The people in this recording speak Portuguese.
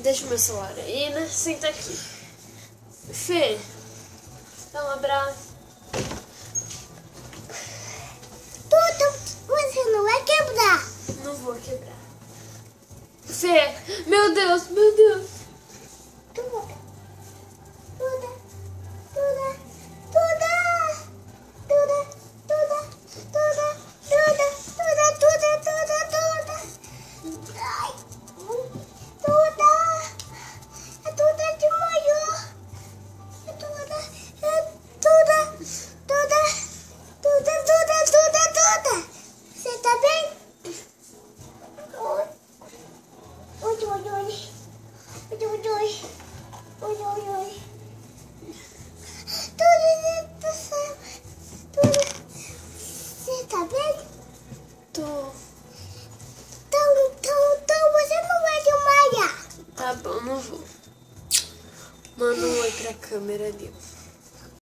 Deixa o meu celular aí, né? Senta aqui. Fê, dá um abraço. Tudo, você não vai quebrar. Não vou quebrar. Fê, meu Deus, meu Deus. Tudo. Ai, tudo. É tudo de maior. É tudo. Você tá bem? Oi. Oi. Tudo. Você tá bem? Tô. Então você não vai desmaiar. Tá bom, não vou. Manda um oi pra câmera ali.